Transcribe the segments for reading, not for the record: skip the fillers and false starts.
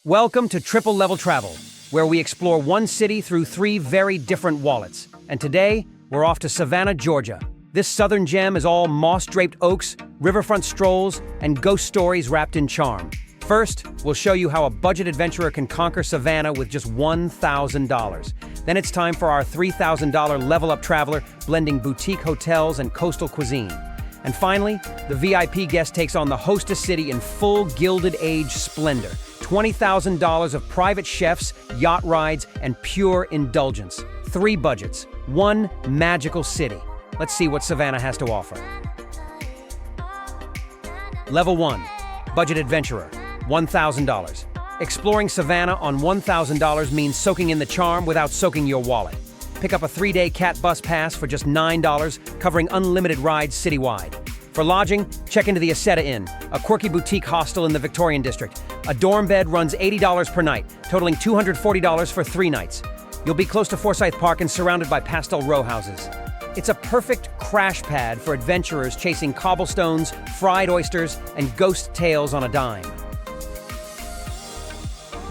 Welcome to Triple Level Travel, where we explore one city through three very different wallets. And today, we're off to Savannah, Georgia. This southern gem is all moss-draped oaks, riverfront strolls, and ghost stories wrapped in charm. First, we'll show you how a budget adventurer can conquer Savannah with just $1,000. Then it's time for our $3,000 level-up traveler, blending boutique hotels and coastal cuisine. And finally, the VIP guest takes on the Hostess City in full Gilded Age splendor. $20,000 of private chefs, yacht rides, and pure indulgence. Three budgets, one magical city. Let's see what Savannah has to offer. Level 1, Budget Adventurer, $1,000. Exploring Savannah on $1,000 means soaking in the charm without soaking your wallet. Pick up a 3-day cat bus pass for just $9, covering unlimited rides citywide. For lodging, check into the Hostess Inn, a quirky boutique hostel in the Victorian district. A dorm bed runs $80 per night, totaling $240 for 3 nights. You'll be close to Forsyth Park and surrounded by pastel row houses. It's a perfect crash pad for adventurers chasing cobblestones, fried oysters, and ghost tales on a dime.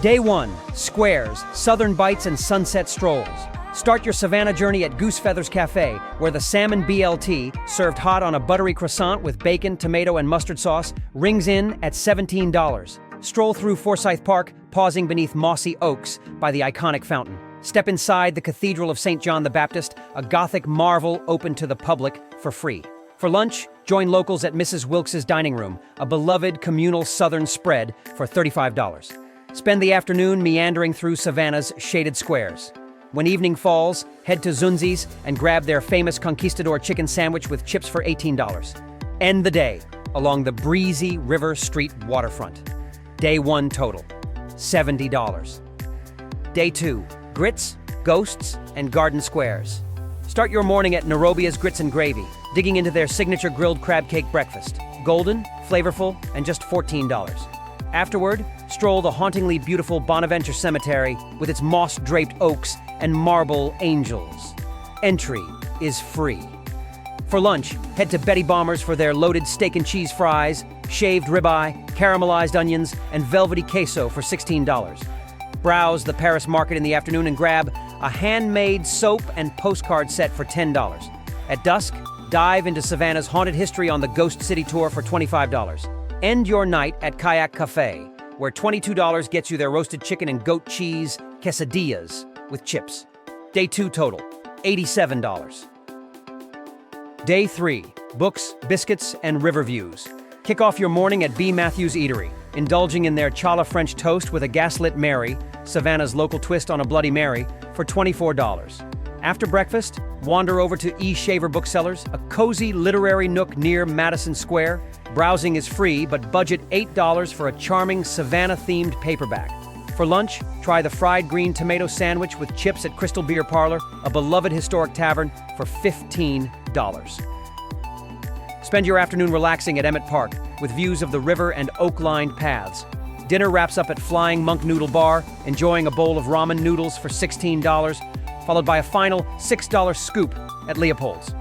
Day 1, Squares, Southern Bites, and Sunset Strolls. Start your Savannah journey at Goose Feathers Cafe, where the salmon BLT, served hot on a buttery croissant with bacon, tomato, and mustard sauce, rings in at $17. Stroll through Forsyth Park, pausing beneath mossy oaks by the iconic fountain. Step inside the Cathedral of St. John the Baptist, a Gothic marvel open to the public for free. For lunch, join locals at Mrs. Wilkes's Dining Room, a beloved communal Southern spread for $35. Spend the afternoon meandering through Savannah's shaded squares. When evening falls, head to Zunzi's and grab their famous Conquistador chicken sandwich with chips for $18. End the day along the breezy River Street waterfront. Day 1 total, $70. Day 2, Grits, Ghosts, and Garden Squares. Start your morning at Nairobi's Grits and Gravy, digging into their signature grilled crab cake breakfast. Golden, flavorful, and just $14. Afterward, stroll the hauntingly beautiful Bonaventure Cemetery with its moss-draped oaks and marble angels. Entry is free. For lunch, head to Betty Bomber's for their loaded steak and cheese fries, shaved ribeye, caramelized onions, and velvety queso for $16. Browse the Paris market in the afternoon and grab a handmade soap and postcard set for $10. At dusk, dive into Savannah's haunted history on the Ghost City tour for $25. End your night at Kayak Cafe, where $22 gets you their roasted chicken and goat cheese quesadillas with chips. Day 2 total, $87. Day 3, Books, Biscuits, and River Views. Kick off your morning at B. Matthews Eatery, indulging in their challah French toast with a gaslit Mary, Savannah's local twist on a Bloody Mary, for $24. After breakfast, wander over to E. Shaver Booksellers, a cozy literary nook near Madison Square. Browsing is free, but budget $8 for a charming Savannah-themed paperback. For lunch, try the fried green tomato sandwich with chips at Crystal Beer Parlor, a beloved historic tavern, for $15. Spend your afternoon relaxing at Emmett Park, with views of the river and oak-lined paths. Dinner wraps up at Flying Monk Noodle Bar, enjoying a bowl of ramen noodles for $16, followed by a final $6 scoop at Leopold's.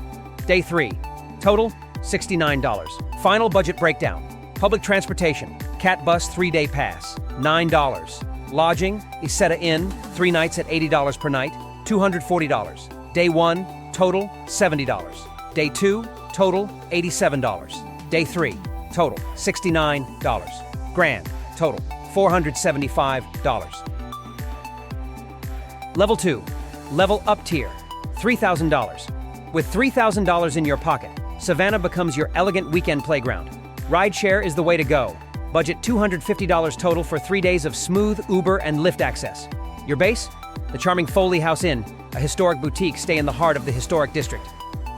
Day 3, total $69. Final budget breakdown. Public transportation, Cat Bus 3-day pass, $9. Lodging, Hostess Inn, 3 nights at $80 per night, $240. Day 1, total $70. Day 2, total $87. Day 3, total $69. Grand, total $475. Level 2, Level Up tier, $3,000. With $3,000 in your pocket, Savannah becomes your elegant weekend playground. Rideshare is the way to go. Budget $250 total for 3 days of smooth Uber and Lyft access. Your base? The charming Foley House Inn, a historic boutique stay in the heart of the historic district.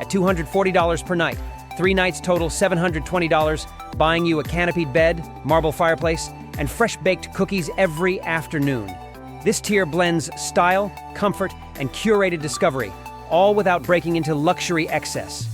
At $240 per night, 3 nights total $720, buying you a canopied bed, marble fireplace, and fresh-baked cookies every afternoon. This tier blends style, comfort, and curated discovery, all without breaking into luxury excess.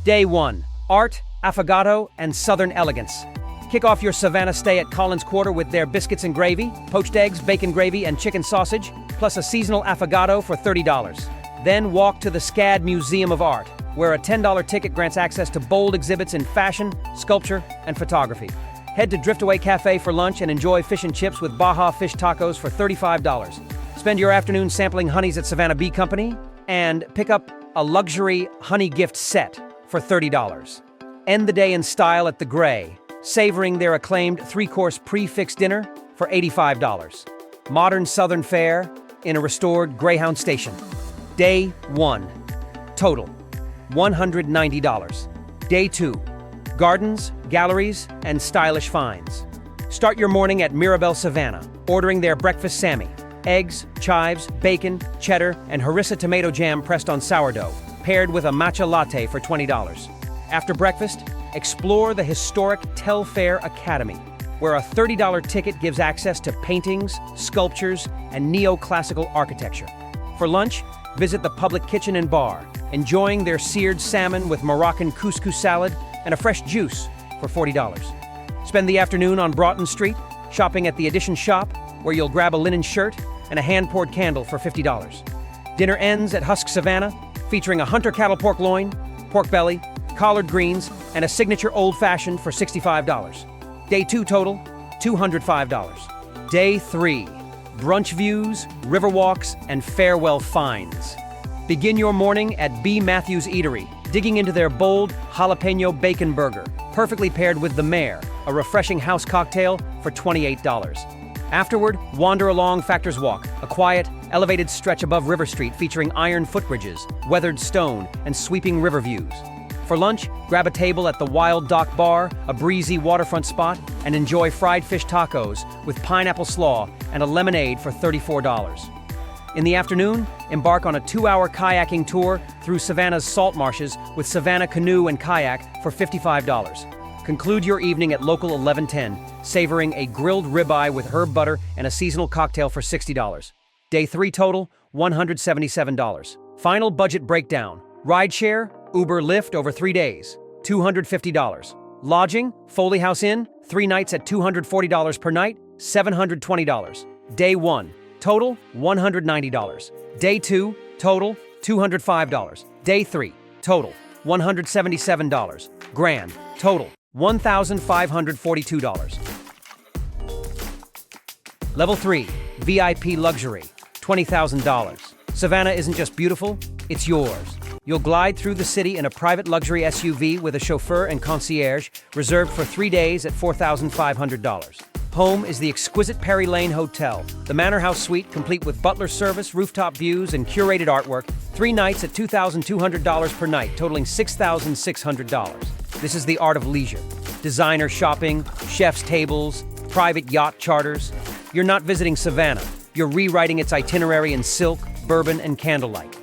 Day 1, Art, Affogato, and Southern Elegance. Kick off your Savannah stay at Collins Quarter with their biscuits and gravy, poached eggs, bacon gravy, and chicken sausage, plus a seasonal affogato for $30. Then walk to the SCAD Museum of Art, where a $10 ticket grants access to bold exhibits in fashion, sculpture, and photography. Head to Driftaway Cafe for lunch and enjoy fish and chips with Baja fish tacos for $35. Spend your afternoon sampling honeys at Savannah Bee Company and pick up a luxury honey gift set for $30. End the day in style at the Gray, savoring their acclaimed three-course prix-fixe dinner for $85. Modern Southern fare in a restored Greyhound station. Day 1. Total, $190. Day 2. Gardens, galleries, and stylish finds. Start your morning at Mirabelle Savannah, ordering their breakfast Sammy. Eggs, chives, bacon, cheddar, and harissa tomato jam pressed on sourdough, paired with a matcha latte for $20. After breakfast, explore the historic Telfair Academy, where a $30 ticket gives access to paintings, sculptures, and neoclassical architecture. For lunch, visit the public kitchen and bar, enjoying their seared salmon with Moroccan couscous salad and a fresh juice for $40. Spend the afternoon on Broughton Street, shopping at the Edition Shop, where you'll grab a linen shirt and a hand-poured candle for $50. Dinner ends at Husk Savannah, featuring a hunter cattle pork loin, pork belly, collard greens, and a signature old-fashioned for $65. Day 2 total, $205. Day 3, brunch views, river walks, and farewell finds. Begin your morning at B. Matthews Eatery, digging into their bold jalapeno bacon burger, perfectly paired with the Mare, a refreshing house cocktail for $28. Afterward, wander along Factor's Walk, a quiet, elevated stretch above River Street featuring iron footbridges, weathered stone, and sweeping river views. For lunch, grab a table at the Wild Dock Bar, a breezy waterfront spot, and enjoy fried fish tacos with pineapple slaw and a lemonade for $34. In the afternoon, embark on a 2-hour kayaking tour through Savannah's salt marshes with Savannah Canoe and Kayak for $55. Conclude your evening at Local 1110, savoring a grilled ribeye with herb butter and a seasonal cocktail for $60. Day 3 total, $177. Final budget breakdown. Rideshare, Uber, Lyft over 3 days, $250. Lodging, Foley House Inn, 3 nights at $240 per night, $720. Day 1, total, $190. Day 2, total, $205. Day 3, total, $177. Grand, total, $1,542. Level 3, VIP Luxury, $20,000. Savannah isn't just beautiful, it's yours. You'll glide through the city in a private luxury SUV with a chauffeur and concierge, reserved for 3 days at $4,500. Home is the exquisite Perry Lane Hotel, the Manor House Suite complete with butler service, rooftop views, and curated artwork, 3 nights at $2,200 per night, totaling $6,600. This is the art of leisure. Designer shopping, chef's tables, private yacht charters. You're not visiting Savannah, you're rewriting its itinerary in silk, bourbon, and candlelight.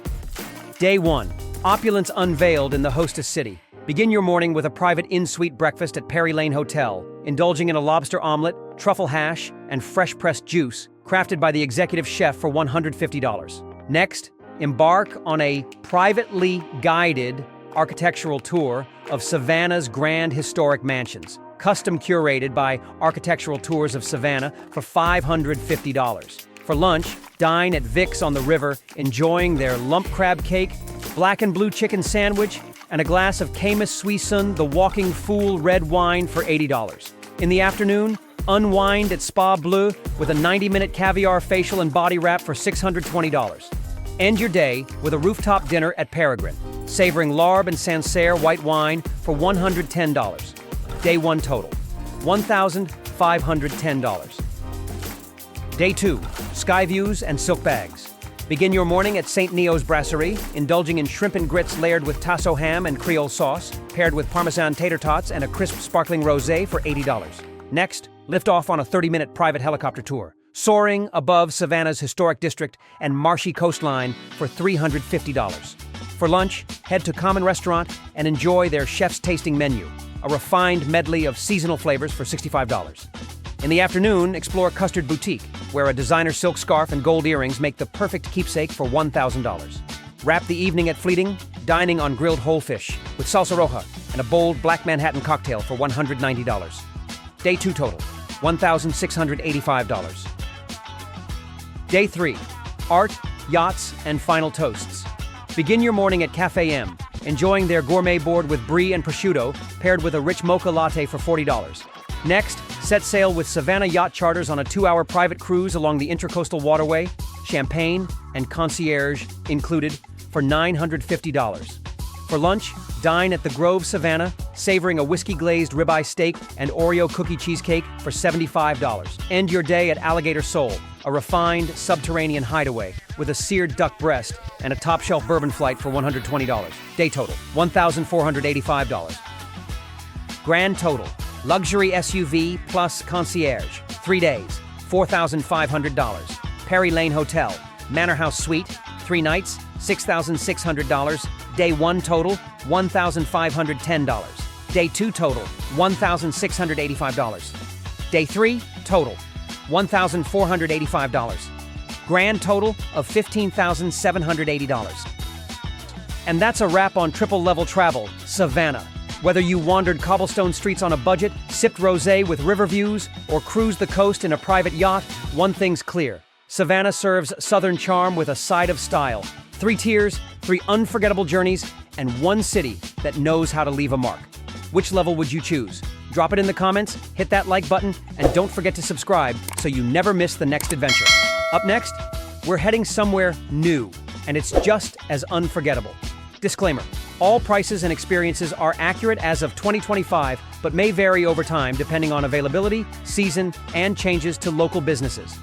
Day 1. Opulence unveiled in the Hostess City. Begin your morning with a private in-suite breakfast at Perry Lane Hotel, indulging in a lobster omelet, truffle hash, and fresh-pressed juice, crafted by the executive chef for $150. Next, embark on a privately guided architectural tour of Savannah's grand historic mansions, custom curated by Architectural Tours of Savannah for $550. For lunch, dine at Vic's on the river, enjoying their lump crab cake, black and blue chicken sandwich, and a glass of Camus Suisson, the Walking Fool red wine for $80. In the afternoon, unwind at Spa Bleu with a 90-minute caviar facial and body wrap for $620. End your day with a rooftop dinner at Peregrine, savoring Larbe and Sancerre white wine for $110. Day 1 total, $1,510. Day 2, sky views and silk bags. Begin your morning at St. Neo's Brasserie, indulging in shrimp and grits layered with tasso ham and Creole sauce, paired with Parmesan tater tots and a crisp sparkling rosé for $80. Next, lift off on a 30-minute private helicopter tour, soaring above Savannah's historic district and marshy coastline for $350. For lunch, head to Common Restaurant and enjoy their chef's tasting menu, a refined medley of seasonal flavors for $65. In the afternoon, explore Custard Boutique, where a designer silk scarf and gold earrings make the perfect keepsake for $1,000. Wrap the evening at Fleeting, dining on grilled whole fish with salsa roja and a bold black Manhattan cocktail for $190. Day 2 total, $1,685. Day 3, art, yachts, and final toasts. Begin your morning at Cafe M, enjoying their gourmet board with brie and prosciutto, paired with a rich mocha latte for $40. Next, set sail with Savannah Yacht Charters on a 2-hour private cruise along the Intracoastal Waterway, champagne and concierge included, for $950. For lunch, dine at the Grove Savannah, savoring a whiskey-glazed ribeye steak and Oreo cookie cheesecake for $75. End your day at Alligator Soul, a refined subterranean hideaway with a seared duck breast and a top-shelf bourbon flight for $120. Day total, $1,485. Grand total, luxury SUV plus concierge, 3 days, $4,500. Perry Lane Hotel, Manor House Suite, 3 nights, $6,600. Day 1 total, $1,510. Day 2 total, $1,685. Day 3 total, $1,485. Grand total of $15,780. And that's a wrap on triple-level travel, Savannah. Whether you wandered cobblestone streets on a budget, sipped rosé with river views, or cruised the coast in a private yacht, one thing's clear. Savannah serves Southern charm with a side of style. 3 tiers, 3 unforgettable journeys, and 1 city that knows how to leave a mark. Which level would you choose? Drop it in the comments, hit that like button, and don't forget to subscribe so you never miss the next adventure. Up next, we're heading somewhere new, and it's just as unforgettable. Disclaimer: all prices and experiences are accurate as of 2025, but may vary over time depending on availability, season, and changes to local businesses.